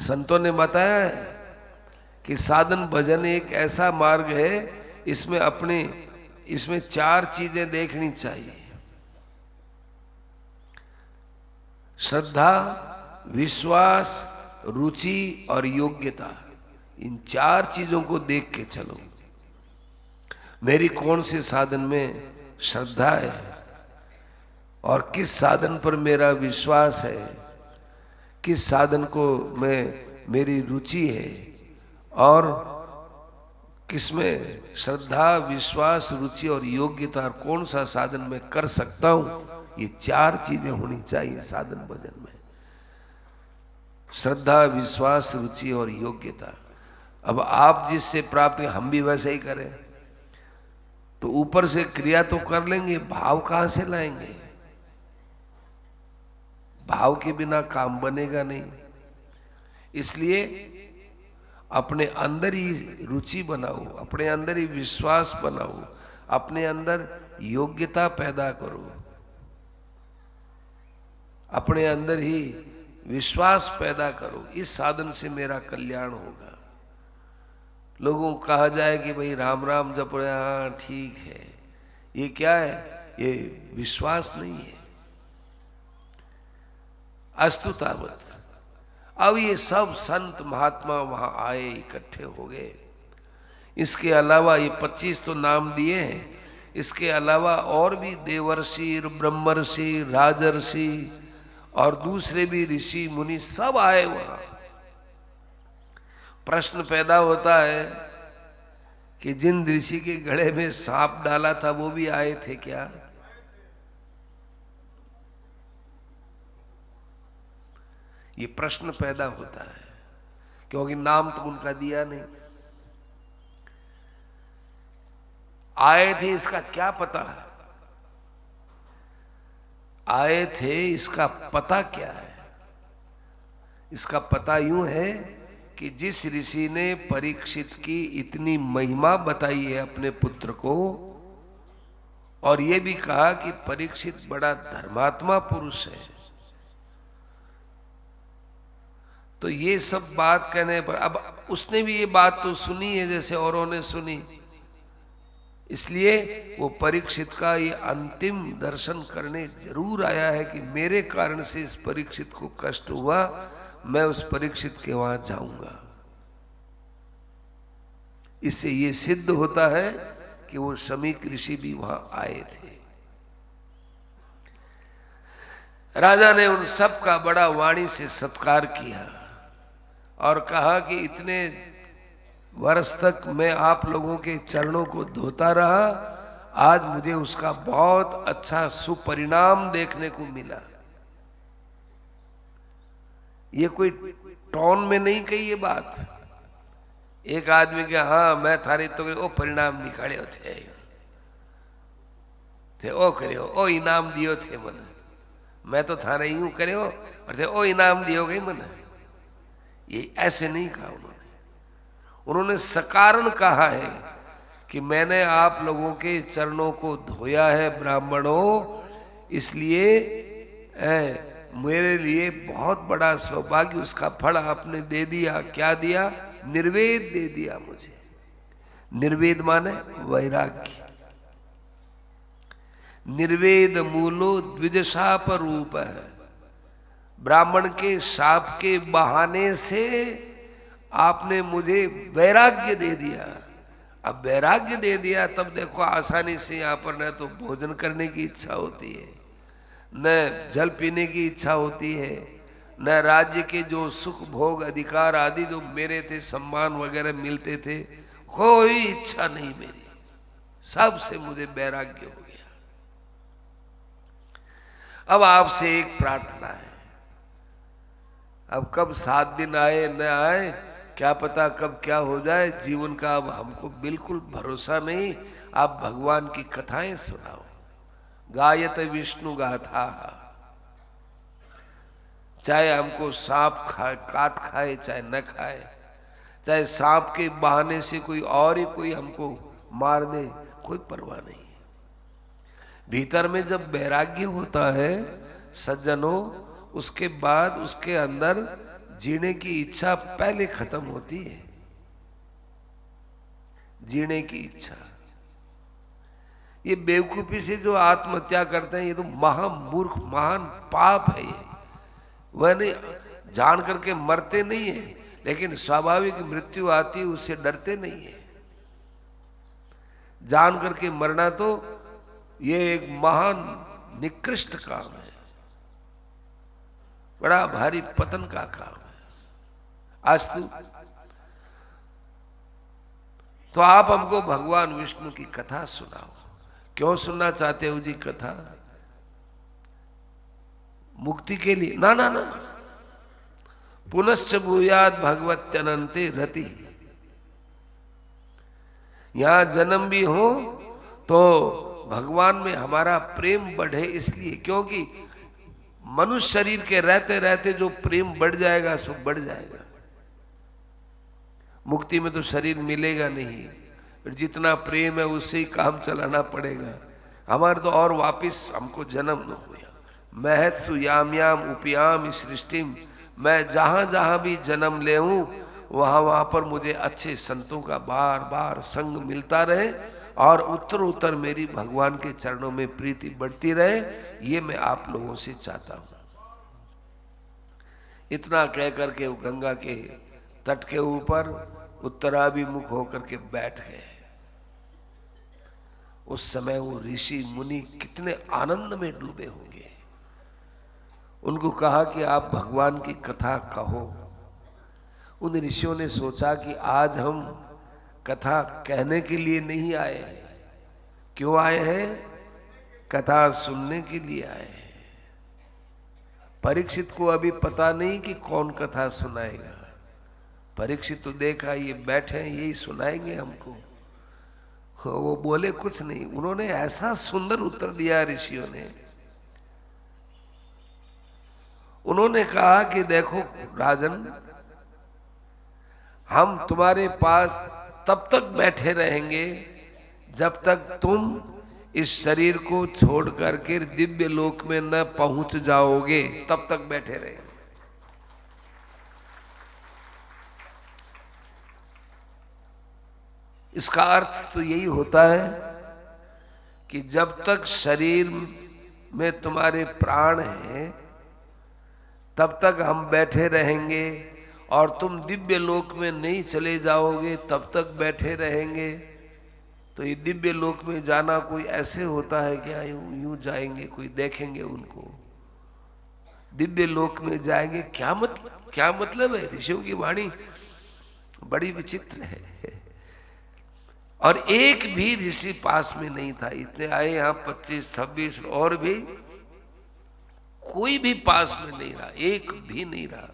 संतों ने बताया है कि साधन भजन एक ऐसा मार्ग है, इसमें चार चीजें देखनी चाहिए। श्रद्धा, विश्वास, रुचि और योग्यता। इन चार चीजों को देख के चलो। मेरी कौन से साधन में श्रद्धा है और किस साधन पर मेरा विश्वास है, किस साधन को मेरी रुचि है और किसमें श्रद्धा, विश्वास, रुचि और योग्यता, और कौन सा साधन मैं कर सकता हूं। ये चार चीजें होनी चाहिए साधन भजन में। श्रद्धा, विश्वास, रुचि और योग्यता। अब आप जिससे प्राप्त हम भी वैसे ही करें तो ऊपर से क्रिया तो कर लेंगे, भाव कहां से लाएंगे? भाव के बिना काम बनेगा नहीं। इसलिए अपने अंदर ही रुचि बनाओ, अपने अंदर ही विश्वास बनाओ, अपने अंदर योग्यता पैदा करो, अपने अंदर ही विश्वास पैदा करो। इस साधन से मेरा कल्याण होगा। लोगों को कहा जाए कि भाई राम राम जप रहे, हाँ ठीक है, ये क्या है? ये विश्वास नहीं है। अस्तु तावत। अब ये सब संत महात्मा वहां आए, इकट्ठे हो गए। इसके अलावा ये 25 तो नाम दिए हैं, इसके अलावा और भी देवर्षि, ब्रह्मर्षि, राजर्षि और दूसरे भी ऋषि मुनि सब आए वहां। प्रश्न पैदा होता है कि जिन ऋषि के गले में सांप डाला था वो भी आए थे क्या? ये प्रश्न पैदा होता है क्योंकि नाम तो उनका दिया नहीं। आए थे इसका क्या पता? आए थे इसका पता क्या है? इसका पता यूं है कि जिस ऋषि ने परीक्षित की इतनी महिमा बताई है अपने पुत्र को, और ये भी कहा कि परीक्षित बड़ा धर्मात्मा पुरुष है, तो ये सब बात कहने पर अब उसने भी ये बात तो सुनी है जैसे औरों ने सुनी, इसलिए वो परीक्षित का ये अंतिम दर्शन करने जरूर आया है कि मेरे कारण से इस परीक्षित को कष्ट हुआ, मैं उस परीक्षित के वहां जाऊंगा। इससे ये सिद्ध होता है कि वो शमीक ऋषि भी वहां आए थे। राजा ने उन सब का बड़ा वाणी से सत्कार किया और कहा कि इतने वर्ष तक मैं आप लोगों के चरणों को धोता रहा, आज मुझे उसका बहुत अच्छा सुपरिणाम देखने को मिला। ये कोई टोन में नहीं कही ये बात। एक आदमी के हाँ मैं थारे तो ओ परिणाम निकाले थे ओ करे ओ इनाम दियो थे मन, मैं तो थारे यूं करे और थे ओ इनाम दियो गई मन। ये ऐसे नहीं कहा उन्होंने सकारण कहा है कि मैंने आप लोगों के चरणों को धोया है ब्राह्मणों, इसलिए मेरे लिए बहुत बड़ा सौभाग्य, उसका फल आपने दे दिया। क्या दिया? निर्वेद दे दिया मुझे। निर्वेद माने वैराग्य। निर्वेद मूलो द्विजशाप रूप है। ब्राह्मण के शाप के बहाने से आपने मुझे वैराग्य दे दिया। अब वैराग्य दे दिया तब देखो आसानी से यहाँ पर न तो भोजन करने की इच्छा होती है, न जल पीने की इच्छा होती है, न राज्य के जो सुख भोग अधिकार आदि जो मेरे थे, सम्मान वगैरह मिलते थे, कोई इच्छा नहीं मेरी, सबसे मुझे वैराग्य हो गया। अब आपसे एक प्रार्थना है। अब कब 7 दिन आए न आए क्या पता, कब क्या हो जाए जीवन का, अब हमको बिल्कुल भरोसा नहीं। आप भगवान की कथाएं सुनाओ। गायत विष्णु गाथा, चाहे हमको सांप काट खाए चाहे न खाए, चाहे सांप के बहाने से कोई और ही कोई हमको मार दे, कोई परवाह नहीं है। भीतर में जब वैराग्य होता है सज्जनों, उसके बाद उसके अंदर जीने की इच्छा पहले खत्म होती है। जीने की इच्छा, ये बेवकूफी से जो आत्महत्या करते हैं ये तो महामूर्ख महान पाप है। ये वह नहीं, जान करके मरते नहीं है, लेकिन स्वाभाविक मृत्यु आती है उससे डरते नहीं है। जान करके मरना तो ये एक महान निकृष्ट काम है, बड़ा भारी पतन का काम है। आज तो आप हमको भगवान विष्णु की कथा सुनाओ। क्यों सुनना चाहते हो जी कथा? मुक्ति के लिए? ना ना ना, पुनश्च भूयाद भगवत्यनंते रति। यहां जन्म भी हो तो भगवान में हमारा प्रेम बढ़े, इसलिए क्योंकि मनुष्य शरीर के रहते रहते जो प्रेम बढ़ जाएगा सो बढ़ जाएगा। मुक्ति में तो शरीर मिलेगा नहीं, फिर जितना प्रेम है उससे ही काम चलाना पड़ेगा। हमारे तो और वापिस हमको जन्म न हुआ। महत्सु याम याम उपयाम सृष्टिम, मैं जहां जहां भी जन्म ले वहां वहां पर मुझे अच्छे संतों का बार बार संग मिलता रहे और उत्तर उत्तर मेरी भगवान के चरणों में प्रीति बढ़ती रहे, ये मैं आप लोगों से चाहता हूं। इतना कह करके वो गंगा के तट के ऊपर उत्तराभिमुख होकर के बैठ गए। उस समय वो ऋषि मुनि कितने आनंद में डूबे होंगे। उनको कहा कि आप भगवान की कथा कहो। उन ऋषियों ने सोचा कि आज हम कथा कहने के लिए नहीं आए हैं। क्यों आए हैं? कथा सुनने के लिए आए हैं। परीक्षित को अभी पता नहीं कि कौन कथा सुनाएगा। परीक्षित तो देखा ये बैठे हैं यही सुनाएंगे हमको। वो बोले कुछ नहीं। उन्होंने ऐसा सुंदर उत्तर दिया ऋषियों ने। उन्होंने कहा कि देखो राजन, हम तुम्हारे पास तब तक बैठे रहेंगे जब तक तुम इस शरीर को छोड़ करके दिव्य लोक में न पहुंच जाओगे, तब तक बैठे रहेंगे। इसका अर्थ तो यही होता है कि जब तक शरीर में तुम्हारे प्राण हैं तब तक हम बैठे रहेंगे, और तुम दिव्य लोक में नहीं चले जाओगे तब तक बैठे रहेंगे। तो ये दिव्य लोक में जाना कोई ऐसे होता है क्या? यूं जाएंगे, कोई देखेंगे उनको? दिव्य लोक में जाएंगे, क्या मतलब है? ऋषियों की वाणी बड़ी विचित्र है। और एक भी ऋषि पास में नहीं था। इतने आए यहाँ 25-26 और भी कोई भी पास में नहीं रहा, एक भी नहीं रहा।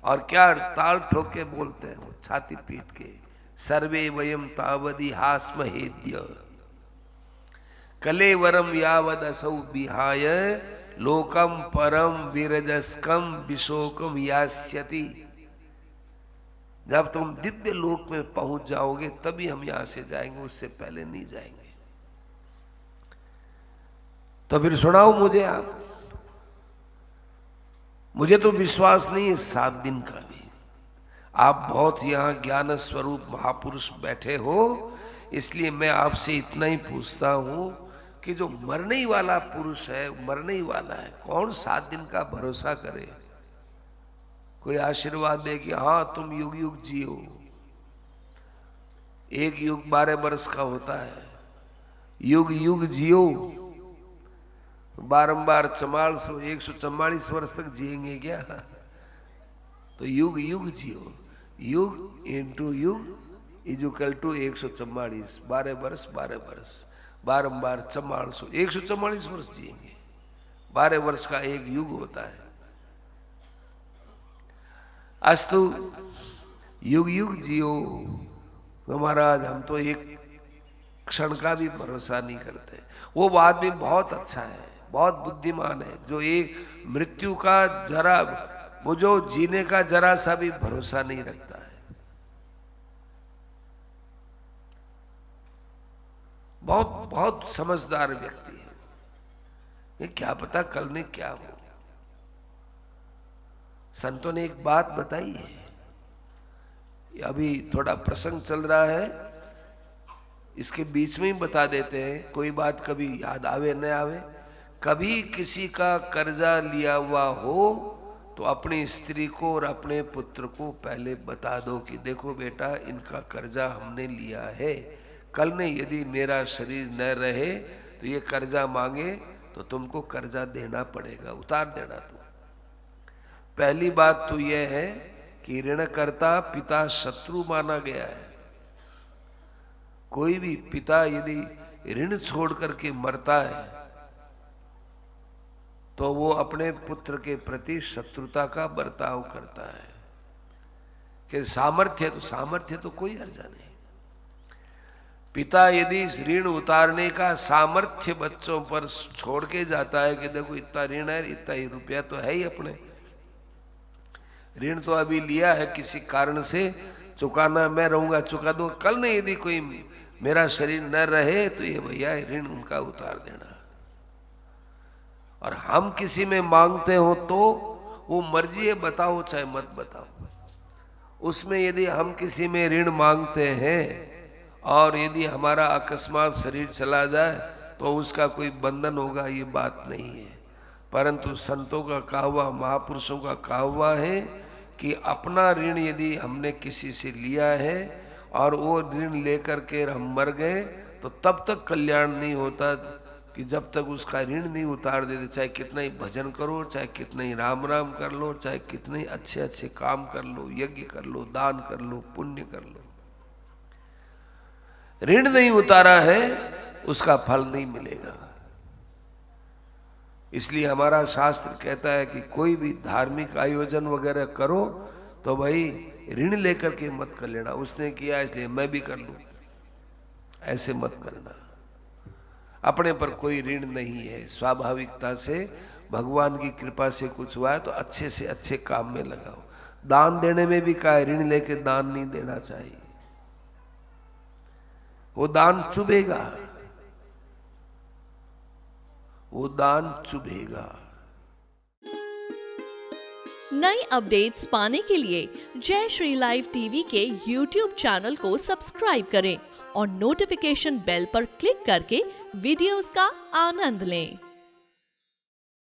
और क्या ताल ठोक के बोलते हैं वो, छाती पीट के, सर्वे वयम तावदी हास्महेद्य कलेवरम यावद असौ विहाय लोकम परम विरजस्कम विशोकम यास्यति। जब तुम दिव्य लोक में पहुंच जाओगे तभी हम यहां से जाएंगे, उससे पहले नहीं जाएंगे। तो फिर सुनाओ मुझे आप। मुझे तो विश्वास नहीं है 7 दिन का भी। आप बहुत यहाँ ज्ञान स्वरूप महापुरुष बैठे हो, इसलिए मैं आपसे इतना ही पूछता हूं कि जो मरने ही वाला पुरुष है, मरने ही वाला है, कौन 7 दिन का भरोसा करे? कोई आशीर्वाद दे कि हाँ तुम युग युग जियो। एक युग 12 वर्ष का होता है। युग युग जियो, बारंबार 144 वर्ष तक जिएंगे क्या? तो युग युग जियो। युग इंटू युग इजुकल टू 144, 12 वर्ष 12 वर्ष, बारंबार 144 वर्ष जिएंगे। 12 वर्ष का एक युग होता है। अस्तु युग युग जियो। तो महाराज हम तो एक क्षण का भी भरोसा नहीं करते। वो आदमी बहुत अच्छा है, बहुत बुद्धिमान है, जो एक मृत्यु का जरा, वो जो जीने का जरा सा भी भरोसा नहीं रखता है। बहुत बहुत समझदार व्यक्ति है। ये क्या पता कल में क्या हो। संतों ने एक बात बताई है, अभी थोड़ा प्रसंग चल रहा है, इसके बीच में ही बता देते हैं, कोई बात कभी याद आवे न आवे। कभी किसी का कर्जा लिया हुआ हो तो अपनी स्त्री को और अपने पुत्र को पहले बता दो कि देखो बेटा, इनका कर्जा हमने लिया है, कल ने यदि मेरा शरीर न रहे तो ये कर्जा मांगे तो तुमको कर्जा देना पड़ेगा, उतार देना तुम। पहली बात तो यह है कि ऋणकर्ता पिता शत्रु माना गया है। कोई भी पिता यदि ऋण छोड़ करके मरता है तो वो अपने पुत्र के प्रति शत्रुता का बर्ताव करता है। कि सामर्थ्य तो कोई हर्जा नहीं। पिता यदि ऋण उतारने का सामर्थ्य बच्चों पर छोड़ के जाता है कि देखो इतना ऋण है, इतना ही रुपया तो है ही, अपने ऋण तो अभी लिया है, किसी कारण से चुकाना मैं रहूंगा, चुका दो, कल नहीं यदि कोई मेरा शरीर न रहे तो ये भैया ऋण उनका उतार देना। और हम किसी में मांगते हो तो वो मर्जी है, बताओ चाहे मत बताओ। उसमें यदि हम किसी में ऋण मांगते हैं और यदि हमारा अकस्मात शरीर चला जाए तो उसका कोई बंधन होगा, ये बात नहीं है। परंतु संतों का कहा हुआ, महापुरुषों का कहा हुआ है कि अपना ऋण यदि हमने किसी से लिया है और वो ऋण लेकर के हम मर गए तो तब तक कल्याण नहीं होता कि जब तक उसका ऋण नहीं उतार देते। चाहे कितना ही भजन करो, चाहे कितना ही राम राम कर लो, चाहे कितने ही अच्छे अच्छे काम कर लो, यज्ञ कर लो, दान कर लो, पुण्य कर लो, ऋण नहीं उतारा है उसका फल नहीं मिलेगा। इसलिए हमारा शास्त्र कहता है कि कोई भी धार्मिक आयोजन वगैरह करो तो भाई ऋण लेकर के मत कर लेना। उसने किया इसलिए मैं भी कर लूं, ऐसे मत करना। अपने पर कोई ऋण नहीं है, स्वाभाविकता से भगवान की कृपा से कुछ हुआ है तो अच्छे से अच्छे काम में लगाओ। दान देने में भी कहा ऋण लेके दान नहीं देना चाहिए, वो दान चुभेगा, वो दान चुभेगा। नई अपडेट्स पाने के लिए जय श्री लाइव टीवी के YouTube चैनल को सब्सक्राइब करें और नोटिफिकेशन बेल पर क्लिक करके वीडियोस का आनंद लें।